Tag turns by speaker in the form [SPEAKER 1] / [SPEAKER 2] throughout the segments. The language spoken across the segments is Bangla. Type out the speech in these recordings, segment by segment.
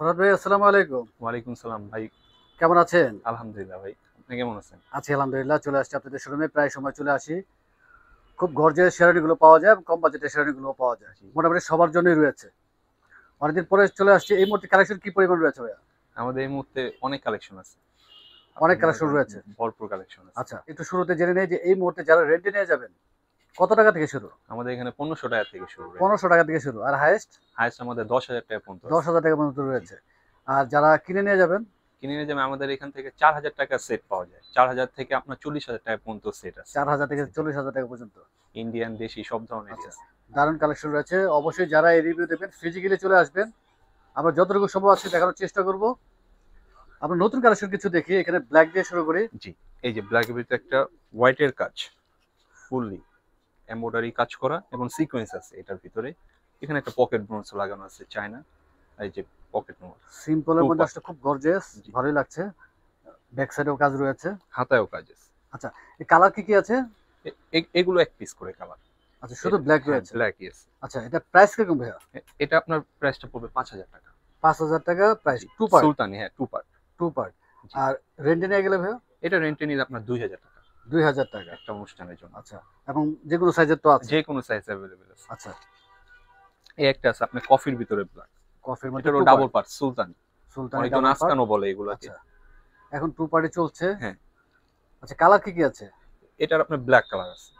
[SPEAKER 1] ফরহাদ ভাই, আসসালামু আলাইকুম।
[SPEAKER 2] ওয়ালাইকুম সালাম ভাই।
[SPEAKER 1] কেমন আছেন?
[SPEAKER 2] আলহামদুলিল্লাহ ভাই। আপনি কেমন আছেন?
[SPEAKER 1] আছি আলহামদুলিল্লাহ। চলে আসছি আপনাদের শোরুমে, প্রায় সময় চলে আসি। খুব গর্জিয়াস শেরওয়ানিগুলো পাওয়া যায় এবং কম বাজেটের শেরওয়ানিগুলোও পাওয়া যায়।
[SPEAKER 2] জি।
[SPEAKER 1] মোটামুটি সবার জন্যই রয়েছে। অনেকদিন পরে চলে আসছি। এই মুহূর্তে কালেকশন কি পরিমাণ রয়েছে ভাইয়া?
[SPEAKER 2] আমাদের এই মুহূর্তে অনেক কালেকশন আছে। আপনি
[SPEAKER 1] অনেক
[SPEAKER 2] মনে
[SPEAKER 1] কালেকশন
[SPEAKER 2] করেন
[SPEAKER 1] রয়েছে।
[SPEAKER 2] ভরপুর কালেকশন আছে।
[SPEAKER 1] আচ্ছা, একটু শুরুতে জেনে নেই যে এই মুহূর্তে যারা রেন্টে নিয়ে যাবেন, কত টাকা থেকে শুরু?
[SPEAKER 2] আমাদের এখানে ৳১৫০০ থেকে শুরু রেন্ট।
[SPEAKER 1] ৳১৫০০ থেকে শুরু। আর হাইয়েস্ট
[SPEAKER 2] হাইয়েস্ট আমাদের ৳১০,০০০ পর্যন্ত আছে।
[SPEAKER 1] ৳১০,০০০ পর্যন্ত
[SPEAKER 2] জি।
[SPEAKER 1] রয়েছে। আর যারা কিনে নিয়ে যাবেন,
[SPEAKER 2] কিনে নিয়ে যাবেন আমাদের এখান থেকে ৳৪,০০০ সেট পাওয়া যায়। ৪,০০০ থেকে আপনার ৳৪০,০০০ পর্যন্ত সেট আছে।
[SPEAKER 1] ৳৪,০০০ থেকে
[SPEAKER 2] সেট
[SPEAKER 1] ৳৪০,০০০ পর্যন্ত।
[SPEAKER 2] ইন্ডিয়ান, দেশি সব ধরনেরই
[SPEAKER 1] আচ্ছা,
[SPEAKER 2] আছে।
[SPEAKER 1] দারুণ কালেকশন রয়েছে। অবশ্যই যারা এই রিভিউ দেবেন ফিজিক্যালি চলে আসবেন। আমরা যতটুকু সম্ভব আছে দেখানোর চেষ্টা করব। আমরা নতুন কালেকশন কিছু দেখি। এখানে ব্ল্যাক দিয়ে শুরু করি।
[SPEAKER 2] জি। এই যে ব্ল্যাক এর ভিতরে একটা হোয়াইটের কাজ। ফুললি এমব্রয়ডারি কাজ করা এবং সিকোয়েন্স আছে এটার ভিতরে। এখানে একটা পকেট ব্রোঞ্জ লাগানো আছে চায়না। এই যে পকেট মোর
[SPEAKER 1] সিম্পলের
[SPEAKER 2] টু
[SPEAKER 1] মধ্যে
[SPEAKER 2] পার্ট।
[SPEAKER 1] আসলে খুব গর্জিয়াস,
[SPEAKER 2] জি।
[SPEAKER 1] ভালোই লাগছে। ব্যাক সাইডেও কাজ রয়েছে।
[SPEAKER 2] হাতায়ও কাজ আছে।
[SPEAKER 1] আচ্ছা, এই কালার কি আছে?
[SPEAKER 2] এগুলো এক পিস করে কালার।
[SPEAKER 1] আচ্ছা, শুধু ব্ল্যাক
[SPEAKER 2] হ্যাঁ,
[SPEAKER 1] রয়েছে।
[SPEAKER 2] Black yes.
[SPEAKER 1] আচ্ছা, এটা প্রাইস কিরকম ভাইয়া?
[SPEAKER 2] এটা আপনার প্রাইসটা পড়বে ৳৫,০০০।
[SPEAKER 1] ৳৫,০০০ প্রাইস,
[SPEAKER 2] জি।
[SPEAKER 1] Two part.
[SPEAKER 2] সুলতানি, হ্যাঁ, টু পার্ট।
[SPEAKER 1] Two part.
[SPEAKER 2] জি।
[SPEAKER 1] আর রেন্টে নিয়ে গেলে ভাইয়া
[SPEAKER 2] এটা রেন্টে নিলে আপনার ৳২,০০০
[SPEAKER 1] ৳২,০০০।
[SPEAKER 2] একটা অনুষ্ঠানের জন্য।
[SPEAKER 1] আচ্ছা, এবং যেকোনো সাইজের তো আছে।
[SPEAKER 2] যে কোনো সাইজ অ্যাভেলেবেল আছে।
[SPEAKER 1] আচ্ছা,
[SPEAKER 2] এই একটা আছে আপনার কফির ভিতরে ব্ল্যাক।
[SPEAKER 1] কফির মধ্যে
[SPEAKER 2] এটারও
[SPEAKER 1] টু
[SPEAKER 2] ডাবল
[SPEAKER 1] পার্ট।
[SPEAKER 2] পার্ট সুলতানি।
[SPEAKER 1] সুলতানি
[SPEAKER 2] অনেকজন
[SPEAKER 1] ডাবল পার্ট।
[SPEAKER 2] আস্কানো বলে এগুলাকে।
[SPEAKER 1] আচ্ছা, এখন টু পার্টে চলছে।
[SPEAKER 2] হ্যাঁ,
[SPEAKER 1] আচ্ছা, কালার কি আছে?
[SPEAKER 2] এটার আপনার ব্ল্যাক কালার আছে।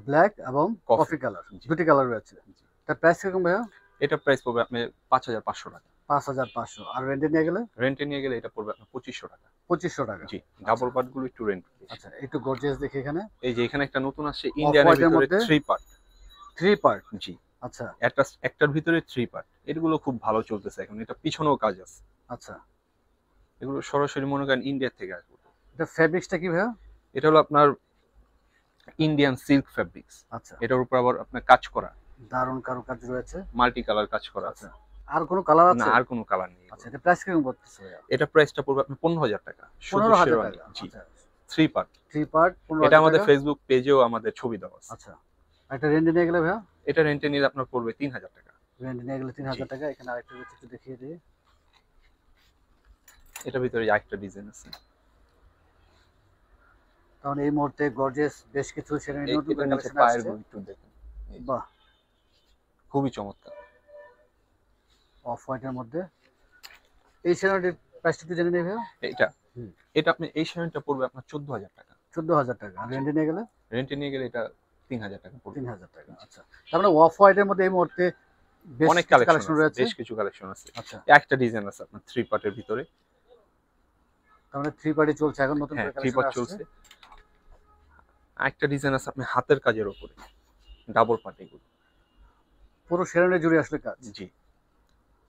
[SPEAKER 1] ব্ল্যাক এবং
[SPEAKER 2] কফি।
[SPEAKER 1] Coffee colour.
[SPEAKER 2] জি,
[SPEAKER 1] দুটি কালার রয়েছে।
[SPEAKER 2] জি।
[SPEAKER 1] তার প্রাইস কিরকম ভাইয়া?
[SPEAKER 2] এটার প্রাইস পড়বে আপনার ৳৫,৫০০।
[SPEAKER 1] ৫,৫০০। আর রেন্টে নিয়ে গেলে
[SPEAKER 2] রেন্টে নিয়ে গেলে এটা পড়বে আপনার ৳২৫০০।
[SPEAKER 1] ৳২৫০০।
[SPEAKER 2] জি,
[SPEAKER 1] আচ্ছা,
[SPEAKER 2] ডাবল পার্ট গুলো একটু রেন্ট বেশি।
[SPEAKER 1] আচ্ছা, একটু গর্জিয়াস দেখি এখানে।
[SPEAKER 2] এই যে এখানে একটা নতুন আসছে
[SPEAKER 1] অফ
[SPEAKER 2] ইন্ডিয়ানের
[SPEAKER 1] হোয়াইটের
[SPEAKER 2] ভিতরে
[SPEAKER 1] মধ্যে
[SPEAKER 2] 3 পার্ট।
[SPEAKER 1] 3 পার্ট।
[SPEAKER 2] জি।
[SPEAKER 1] আচ্ছা,
[SPEAKER 2] একটার ভিতরে 3 পার্ট। এগুলো খুব ভালো চলতেছে এখন। এটা পিছনেও কাজ আছে।
[SPEAKER 1] আচ্ছা।
[SPEAKER 2] এগুলো সরাসরি মনে করেন ইন্ডিয়া থেকে আসবে।
[SPEAKER 1] এটা ফেব্রিক্সটা কি ভাইয়া?
[SPEAKER 2] এটা হলো আপনার ইন্ডিয়ান সিল্ক ফেব্রিক্স।
[SPEAKER 1] আচ্ছা,
[SPEAKER 2] এটার উপর আবার আপনার কাজ করা,
[SPEAKER 1] দারুণ কারুকাজ রয়েছে।
[SPEAKER 2] মাল্টি কালার কাজ করা আছে।
[SPEAKER 1] আচ্ছা, আর কোনো কালার
[SPEAKER 2] না,
[SPEAKER 1] আছে?
[SPEAKER 2] আর কোনো কালার নেই
[SPEAKER 1] আচ্ছা,
[SPEAKER 2] এগুলো।
[SPEAKER 1] এটা প্রাইস কিরকম পড়তেছে ভাইয়া?
[SPEAKER 2] এটা প্রাইসটা পড়বে আপনার ৳১৫,০০০ শুধু শেরওয়ানি।
[SPEAKER 1] ৳১৫,০০০।
[SPEAKER 2] জি,
[SPEAKER 1] আচ্ছা,
[SPEAKER 2] 3 পার্ট।
[SPEAKER 1] 3 পার্ট
[SPEAKER 2] এটা আমাদের
[SPEAKER 1] ৳১৫,০০০।
[SPEAKER 2] ফেসবুক পেজেও আমাদের ছবি দেওয়া আছে।
[SPEAKER 1] আচ্ছা, আর এটা রেন্টে নিয়ে গেলে ভাইয়া?
[SPEAKER 2] এটা রেন্টে নিলে আপনার পড়বে ৳৩,০০০।
[SPEAKER 1] রেন্টে নিয়ে গেলে
[SPEAKER 2] জি।
[SPEAKER 1] ৳৩,০০০। এখানে আরেকটা রয়েছে, একটু দেখিয়ে দিই।
[SPEAKER 2] এটার ভিতরে আরেকটা ডিজাইন আছে।
[SPEAKER 1] কারণ এই মুহূর্তে গর্জিয়াস বেশ কিছু শেরওয়ানি নতুন
[SPEAKER 2] এটার
[SPEAKER 1] করে
[SPEAKER 2] নিচে
[SPEAKER 1] কালেকশন
[SPEAKER 2] পায়ের
[SPEAKER 1] আসছে।
[SPEAKER 2] গুলো একটু দেখুন। এই যে,
[SPEAKER 1] বাহ!
[SPEAKER 2] খুবই চমৎকার।
[SPEAKER 1] অফ হোয়াইটের মধ্যে। এই শেরওয়ানিটির প্রাইসটা একটু জেনে নেই ভাইয়া?
[SPEAKER 2] এইটা
[SPEAKER 1] হুম,
[SPEAKER 2] এটা আপনি এই শাড়িটা পড়বে আপনার ৳১৪,০০০।
[SPEAKER 1] ৳১৪,০০০। আর
[SPEAKER 2] জি।
[SPEAKER 1] রেন্টে নিয়ে গেলে?
[SPEAKER 2] রেন্টে নিয়ে গেলে এটা ৳৩,০০০ পড়বে।
[SPEAKER 1] ৳৩,০০০।
[SPEAKER 2] জি।
[SPEAKER 1] আচ্ছা। তার মানে অফ হোয়াইটের মধ্যে এই মুহূর্তে বেশ
[SPEAKER 2] অনেক
[SPEAKER 1] কিছু
[SPEAKER 2] কালেকশন
[SPEAKER 1] কালেকশন
[SPEAKER 2] আছে,
[SPEAKER 1] রয়েছে।
[SPEAKER 2] বেশ কিছু কালেকশন আছে।
[SPEAKER 1] আচ্ছা।
[SPEAKER 2] একটা ডিজাইন আছে আপনার 3 পার্টের ভিতরে।
[SPEAKER 1] তার মানে 3 পার্টি চলছে, এখন নতুন
[SPEAKER 2] হ্যাঁ,
[SPEAKER 1] করে
[SPEAKER 2] 3
[SPEAKER 1] কালেকশন
[SPEAKER 2] পার্ট
[SPEAKER 1] আসছে।
[SPEAKER 2] চলছে। আরেকটা ডিজাইন আছে আপনার হাতের কাজের উপরে। ডাবল পার্ট এগুলো।
[SPEAKER 1] পুরো শেরওয়ানি জুড়ে আসলে কাজ।
[SPEAKER 2] জি।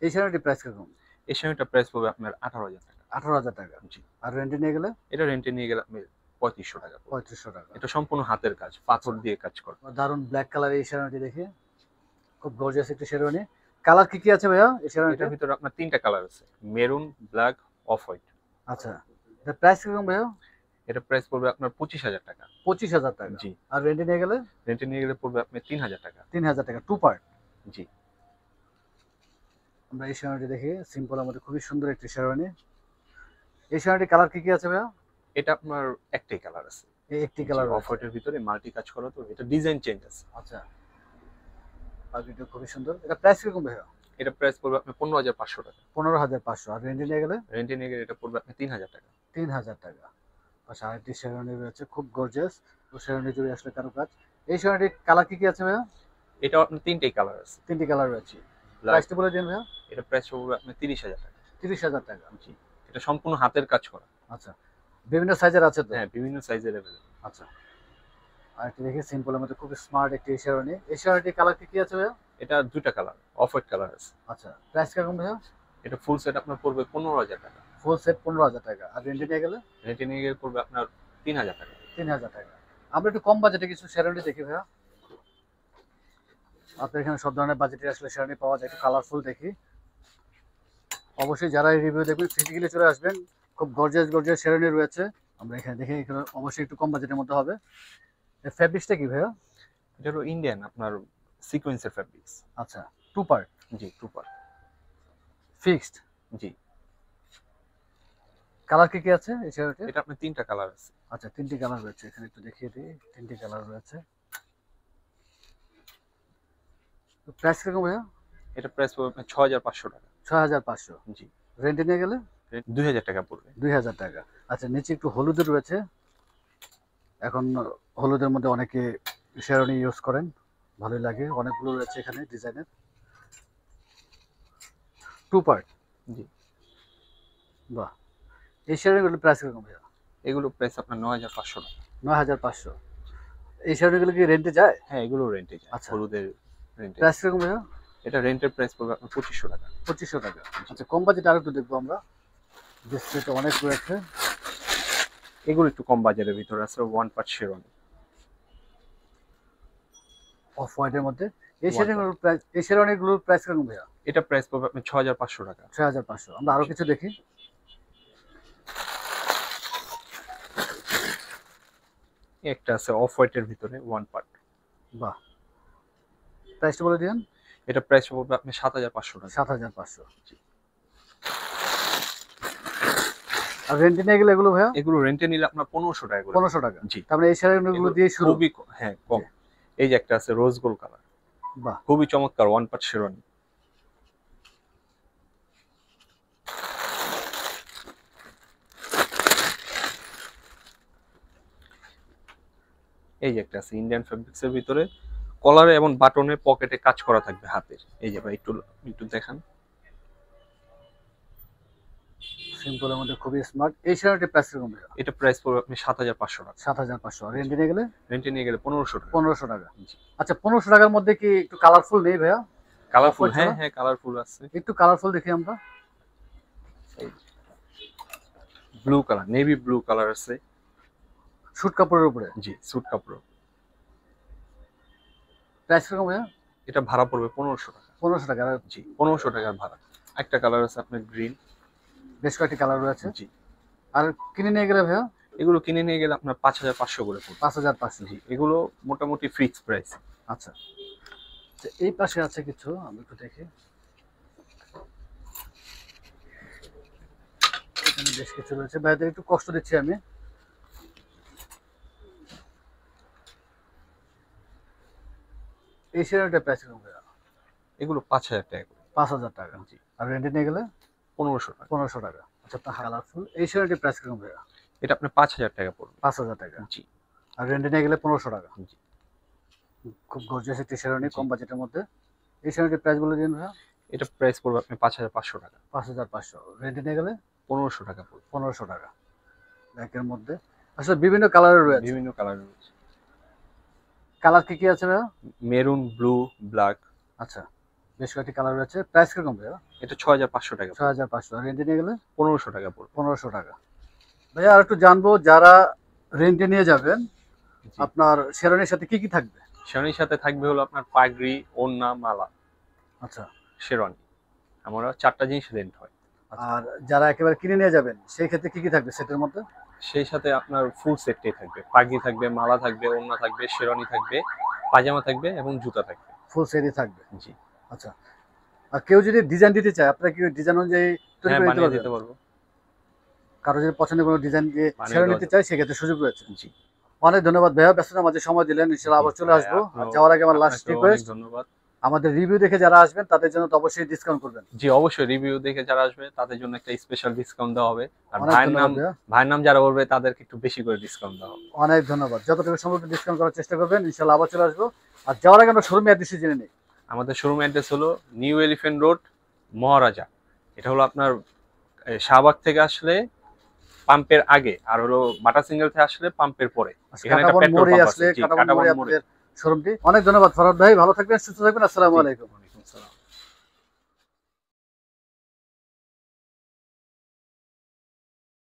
[SPEAKER 1] এই শেরওয়ানিটির প্রাইস কিরকম?
[SPEAKER 2] এই শাড়িটার প্রাইস পড়বে আপনার ৳18,০০০।
[SPEAKER 1] ৳18,০০০।
[SPEAKER 2] জি।
[SPEAKER 1] আর রেন্টে নিয়ে গেলে
[SPEAKER 2] এটা রেন্টে নিয়ে গেলে আপনি ৳৩৫০০ পড়বে।
[SPEAKER 1] ৳৩৫০০।
[SPEAKER 2] এটা সম্পূর্ণ হাতের কাজ, পাথর দিয়ে কাজ করা।
[SPEAKER 1] দারুণ ব্ল্যাক কালারের এই শেরওয়ানিটি দেখি। খুব গর্জিয়াস একটা শেরওয়ানি। কালার কি আছে ভাইয়া এই শেরওয়ানিতে?
[SPEAKER 2] এটার ভিতরে আপনার ৩ টা কালার আছে। Maroon, black, off white.
[SPEAKER 1] আচ্ছা। এটার প্রাইস কিরকম ভাইয়া?
[SPEAKER 2] এটার প্রাইস পড়বে আপনার ৳২৫,০০০।
[SPEAKER 1] ৳২৫,০০০।
[SPEAKER 2] জি।
[SPEAKER 1] আর রেন্টে নিয়ে গেলে
[SPEAKER 2] রেন্টে নিয়ে গেলে পড়বে আপনার ৳৩,০০০।
[SPEAKER 1] ৳৩,০০০। Two part.
[SPEAKER 2] জি।
[SPEAKER 1] আমরা এই শেরওয়ানিটি দেখি। সিম্পলের মধ্যে খুবই সুন্দর একটি শেরওয়ানি। এই শেরওয়ানিটির কালার কি আছে ভাইয়া?
[SPEAKER 2] এটা আপনার একটাই কালার আছে।
[SPEAKER 1] এই একটি
[SPEAKER 2] জি,
[SPEAKER 1] কালার
[SPEAKER 2] অফ
[SPEAKER 1] রয়েছে।
[SPEAKER 2] হোয়াইটের ভিতরে মাল্টি কাজ করা তো এটা ডিজাইন চেঞ্জ আছে।
[SPEAKER 1] আচ্ছা। পাখিটিও খুবই সুন্দর। এটা প্রাইস কিরকম ভাইয়া?
[SPEAKER 2] এটা প্রাইস পড়বে আপনার ৳১৫,৫০০।
[SPEAKER 1] ৳১৫,৫০০। আর রেন্টে নিয়ে গেলে
[SPEAKER 2] রেন্টে নিয়ে গেলে এটা পড়বে আপনার ৳৩,০০০।
[SPEAKER 1] ৳৩,০০০। পাশে আরেকটি শেরওয়ানি রয়েছে, খুব গর্জিয়াস। তো শেরওয়ানি জুড়ে আসলে কারুকাজ। এই শেরওয়ানিটির কালার কি আছে ভাইয়া?
[SPEAKER 2] এটাও আপনার ৩ টাই কালার আছে।
[SPEAKER 1] ৩টি কালার রয়েছে।
[SPEAKER 2] ব্ল্যাক,
[SPEAKER 1] প্রাইসটা বলে দিন ভাইয়া।
[SPEAKER 2] এটা প্রাইস পড়বে আপনার ৳৩০,০০০।
[SPEAKER 1] ৳৩০,০০০।
[SPEAKER 2] জি। এটা সম্পূর্ণ হাতের কাজ করা।
[SPEAKER 1] আচ্ছা। বিভিন্ন সাইজের আছে তো?
[SPEAKER 2] হ্যাঁ, বিভিন্ন সাইজের अवेलेबल।
[SPEAKER 1] আচ্ছা। আরেকটি দেখি, সিম্পলের মধ্যে খুবই স্মার্ট একটি শেরওয়ানি। এই শেরওয়ানিটির কালার কি আছে ভাইয়া?
[SPEAKER 2] এটা ২ টা কালার, অফ হোয়াইট কালার আছে।
[SPEAKER 1] আচ্ছা। প্রাইস কিরকম ভাইয়া?
[SPEAKER 2] এটা ফুল সেট আপনার পড়বে ৳১৫,০০০।
[SPEAKER 1] Full set ৳১৫,০০০। আর রেন্টে নিয়ে গেলে
[SPEAKER 2] রেন্টে নিয়ে গেলে পড়বে আপনার ৳৩,০০০।
[SPEAKER 1] ৳৩,০০০। আমরা একটু কম বাজেটে কিছু শেরওয়ানি দেখি ভাইয়া। আপনার এখানে সব ধরনের বাজেটের আসলে শেরওয়ানি পাওয়া যায়। একটু কালারফুল দেখি। অবশ্যই যারা এই রিভিউ দেখবেন ফিজিক্যালি চলে আসবেন। খুব গর্জিয়াস শেরওয়ানি রয়েছে। আমরা এখানে দেখি, এখানে অবশ্যই একটু কম বাজেটের মধ্যে হবে। এর ফেব্রিক্সটা কি ভাইয়া?
[SPEAKER 2] এটা হলো ইন্ডিয়ান আপনার সিকোয়েন্সের ফেব্রিক্স।
[SPEAKER 1] আচ্ছা, টু পার্ট
[SPEAKER 2] জি, টু পার্ট।
[SPEAKER 1] ফিক্সড।
[SPEAKER 2] জি।
[SPEAKER 1] কালার কি কি আছে এই শাড়িতে?
[SPEAKER 2] এটা আপনার 3টা কালার আছে।
[SPEAKER 1] আচ্ছা, 3টি কালার রয়েছে, এখানে একটু দেখিয়ে দিই। 3টি কালার রয়েছে। প্রাইস কিরকম ভাইয়া?
[SPEAKER 2] এটা প্রাইস পড়বে আপনার 6500 টাকা।
[SPEAKER 1] 6500।
[SPEAKER 2] জি।
[SPEAKER 1] রেন্টে নিয়ে গেলে
[SPEAKER 2] 2000 টাকা পড়বে।
[SPEAKER 1] 2000 টাকা। আচ্ছা, নিচে একটু হলুদের রয়েছে। এখন হলুদের মধ্যে অনেকে শেরওয়ানি ইউজ করেন, ভালোই লাগে। অনেকগুলো রয়েছে এখানে ডিজাইনের। 2 পার্ট।
[SPEAKER 2] জি।
[SPEAKER 1] বাহ! এই শেরওয়ানিগুলোর প্রাইস কিরকম ভাইয়া?
[SPEAKER 2] এগুলো প্রাইস আপনার 9500 টাকা।
[SPEAKER 1] 9500। এই শেরওয়ানিগুলো কি রেন্টে যায়?
[SPEAKER 2] হ্যাঁ, এগুলো রেন্টে যায়।
[SPEAKER 1] আচ্ছা।
[SPEAKER 2] হলুদের রেন্টে।
[SPEAKER 1] প্রাইস কিরকম ভাইয়া?
[SPEAKER 2] এটা রেন্টের প্রাইস পড়বে আপনার 2500 টাকা।
[SPEAKER 1] 2500 টাকা। আচ্ছা, কম বাজেট আরেকটু দেখবো আমরা। ডিসপ্লেতে অনেক রয়েছে।
[SPEAKER 2] এগুলো একটু কম বাজারের ভিতরে আছে, ওয়ান পার্ট শেরওয়ানি।
[SPEAKER 1] অফ হোয়াইটের মধ্যে। এই শেরওয়ানিগুলোর প্রাইস কিরকম ভাইয়া?
[SPEAKER 2] এটা প্রাইস পড়বে আপনার 6500 টাকা।
[SPEAKER 1] 6500। আমরা আরো কিছু দেখি।
[SPEAKER 2] একটা আছে অফ হোয়াইটের ভিতরে ওয়ান পার্ট।
[SPEAKER 1] বাহ! প্রাইসটা বলে দিন।
[SPEAKER 2] এটা প্রাইস পড়বে আপনার 7500 টাকা।
[SPEAKER 1] 7500। আর রেন্টে নিয়ে গেলে এগুলো ভাইয়া?
[SPEAKER 2] এগুলো রেন্টে নিলে আপনার 1500 টাকা করে।
[SPEAKER 1] 1500 টাকা।
[SPEAKER 2] জি।
[SPEAKER 1] তার মানে এই শেরওয়ানিগুলো দিয়ে শুরু।
[SPEAKER 2] খুবই হ্যাঁ, কম। এই যে একটা আছে রোজ গোল্ড কালার।
[SPEAKER 1] বাহ!
[SPEAKER 2] খুবই চমৎকার ওয়ান পার্ট শেরওয়ানি। এই যে একটা আছে ইন্ডিয়ান ফেব্রিক্স এর ভিতরে, কলারে এবং বাটনে পকেটে কাজ করা থাকবে হাতের। এই যে ভাই একটু একটু দেখান।
[SPEAKER 1] সিম্পলের মধ্যে খুবই স্মার্ট। এই শেরওয়ানিটার প্রাইস কিরকম ভাইয়া?
[SPEAKER 2] এটা প্রাইস পড়বে আপনি 7500 টাকা।
[SPEAKER 1] 7500। আর রেন্টে নিয়ে গেলে
[SPEAKER 2] রেন্টে নিয়ে গেলে 1500 টাকা।
[SPEAKER 1] 1500 টাকা।
[SPEAKER 2] জি।
[SPEAKER 1] আচ্ছা, 1500 টাকার মধ্যে কি একটু কালারফুল নেই ভাইয়া?
[SPEAKER 2] কালারফুল,
[SPEAKER 1] Offer
[SPEAKER 2] হ্যাঁ
[SPEAKER 1] ছাড়া?
[SPEAKER 2] হ্যাঁ কালারফুল আছে।
[SPEAKER 1] একটু কালারফুল দেখি আমরা।
[SPEAKER 2] Blue colour, navy blue colour আছে।
[SPEAKER 1] শুট কাপড়ের উপরে।
[SPEAKER 2] জি, স্যুট কাপড়।
[SPEAKER 1] প্রাইস কিরকম ভাইয়া?
[SPEAKER 2] এটা ভাড়া পড়বে 1500 টাকা।
[SPEAKER 1] 1500 টাকা। আর
[SPEAKER 2] জি, 1500 টাকার ভাড়া। একটা কালার আছে আপনার গ্রিন।
[SPEAKER 1] বেশ কয়েকটি কালার রয়েছে।
[SPEAKER 2] জি।
[SPEAKER 1] আর কিনে নিয়ে গেলে ভাইয়া?
[SPEAKER 2] এগুলো কিনে নিয়ে গেলে আপনার 5500 করে পড়বে।
[SPEAKER 1] 5500।
[SPEAKER 2] জি, এগুলো মোটামুটি ফিক্স প্রাইস।
[SPEAKER 1] আচ্ছা। আচ্ছা, এই পাশে আছে কিছু, আমি একটু দেখি। এখানে বেশ কিছু রয়েছে। ভাইদের একটু কষ্ট দিচ্ছি আমি। এই শেরওয়ানিটার প্রাইস কিরকম ভাইয়া?
[SPEAKER 2] এগুলো 5000 টাকা করে।
[SPEAKER 1] 5000 টাকা।
[SPEAKER 2] জি।
[SPEAKER 1] আর রেন্টে নিয়ে গেলে
[SPEAKER 2] 1500 টাকা।
[SPEAKER 1] 1500 টাকা। আচ্ছা, আপনার কালারফুল। এই শেরওয়ানিটার প্রাইস কিরকম ভাইয়া?
[SPEAKER 2] এটা আপনার 5000 টাকা পড়বে।
[SPEAKER 1] 5000 টাকা।
[SPEAKER 2] জি।
[SPEAKER 1] আর রেন্টে নিয়ে গেলে 1500 টাকা।
[SPEAKER 2] জি।
[SPEAKER 1] খুব গর্জিয়াস একটি শেরওয়ানি,
[SPEAKER 2] জি।
[SPEAKER 1] কম বাজেটের মধ্যে। এই শেরওয়ানিটার প্রাইস বলে দিন ভাইয়া।
[SPEAKER 2] এটা প্রাইস পড়বে আপনি 5500 টাকা।
[SPEAKER 1] 5500। রেন্টে নিয়ে গেলে
[SPEAKER 2] 1500 টাকা পড়বে।
[SPEAKER 1] 1500 টাকা। ব্ল্যাকের মধ্যে আসলে বিভিন্ন কালারের রয়েছে।
[SPEAKER 2] বিভিন্ন কালার রয়েছে।
[SPEAKER 1] কালার কি কি আছে ভাইয়া?
[SPEAKER 2] Maroon, blue, black.
[SPEAKER 1] আচ্ছা, বেশ কয়েকটি কালার রয়েছে। প্রাইস কিরকম ভাইয়া?
[SPEAKER 2] এটা 6500 টাকা।
[SPEAKER 1] 6500। আর রেন্টে নিয়ে গেলে
[SPEAKER 2] 1500 টাকা পড়বে।
[SPEAKER 1] 1500 টাকা। ভাইয়া আর একটু জানবো, যারা রেন্টে নিয়ে যাবেন
[SPEAKER 2] জি।
[SPEAKER 1] আপনার শেরওয়ানির সাথে কি কি থাকবে?
[SPEAKER 2] শেরওয়ানির সাথে থাকবে হলো আপনার পাগড়ি, ওড়না, মালা,
[SPEAKER 1] আচ্ছা।
[SPEAKER 2] শেরওয়ানি। আমরা 4টা জিনিস রেন্ট হয়।
[SPEAKER 1] আর যারা একেবারে কিনে নিয়ে যাবেন সেই ক্ষেত্রে কি কি থাকবে সেটের মধ্যে?
[SPEAKER 2] সেই সাথে আপনার ফুল সেটটাই থাকবে। পাগড়ি থাকবে, মালা থাকবে, ওড়না থাকবে, শেরওয়ানি থাকবে, পায়জামা থাকবে এবং জুতা থাকবে।
[SPEAKER 1] ফুল সেটই থাকবে।
[SPEAKER 2] জি।
[SPEAKER 1] আচ্ছা। আর কেউ যদি ডিজাইন দিতে চায়, আপনারা কি ডিজাইন অনুযায়ী তৈরি
[SPEAKER 2] হ্যাঁ,
[SPEAKER 1] করে দিতে
[SPEAKER 2] বানিয়ে
[SPEAKER 1] পারবেন?
[SPEAKER 2] দিতে পারবো।
[SPEAKER 1] কারো যদি পছন্দের কোনো ডিজাইন দিয়ে
[SPEAKER 2] বানিয়ে
[SPEAKER 1] শেরওয়ানি
[SPEAKER 2] দেওয়া
[SPEAKER 1] নিতে চায় সেক্ষেত্রে সুযোগ রয়েছে।
[SPEAKER 2] জি।
[SPEAKER 1] অনেক ধন্যবাদ ভাইয়া, ব্যস্ততার মাঝে সময় দিলেন। ইনশাআল্লাহ আবার চলে আসবো। আর যাওয়ার আগে আমার লাস্ট
[SPEAKER 2] আপনাকেও
[SPEAKER 1] রিকোয়েস্ট,
[SPEAKER 2] অনেক ধন্যবাদ।
[SPEAKER 1] আমাদের রিভিউ দেখে যারা আসবেন তাদের জন্য তো অবশ্যই ডিসকাউন্ট করবেন।
[SPEAKER 2] জি, অবশ্যই রিভিউ দেখে যারা আসবে তাদের জন্য একটা স্পেশাল ডিসকাউন্ট দেওয়া হবে। আর
[SPEAKER 1] অনেক ধন্যবাদ ভাইয়া।
[SPEAKER 2] ভাইয়ের নাম যারা বলবে তাদেরকে একটু বেশি করে ডিসকাউন্ট দেওয়া হবে।
[SPEAKER 1] অনেক ধন্যবাদ। যতটুকু সম্ভব ডিসকাউন্ট করার চেষ্টা করবেন। ইনশাআল্লাহ আবার চলে আসবো। আর যাওয়ার আগে আমরা শোরুম অ্যাড্রেস জেনে নিই।
[SPEAKER 2] আমাদের শোরুম অ্যাড্রেস হলো নিউ এলিফ্যান্ট রোড, মহারাজা। এটা হলো আপনার শাহবাগ থেকে আসলে পাম্পের আগে, আর হলো বাটা সিঙ্গেল থেকে আসলে পাম্পের পরে। এখানে একটা
[SPEAKER 1] কাটাবন
[SPEAKER 2] পেট্রোল
[SPEAKER 1] মোড়ে
[SPEAKER 2] পাম্প আছে।
[SPEAKER 1] আসলে
[SPEAKER 2] জি,
[SPEAKER 1] কাটাবন
[SPEAKER 2] কাটাবন
[SPEAKER 1] মোড়ে
[SPEAKER 2] মোড়ে।
[SPEAKER 1] আপনাদের শোরুমটি। অনেক ধন্যবাদ ফরহাদ ভাই, ভালো থাকবেন, সুস্থ থাকবেন। আসসালামু আলাইকুম।
[SPEAKER 2] ওয়ালাইকুম আসসালাম।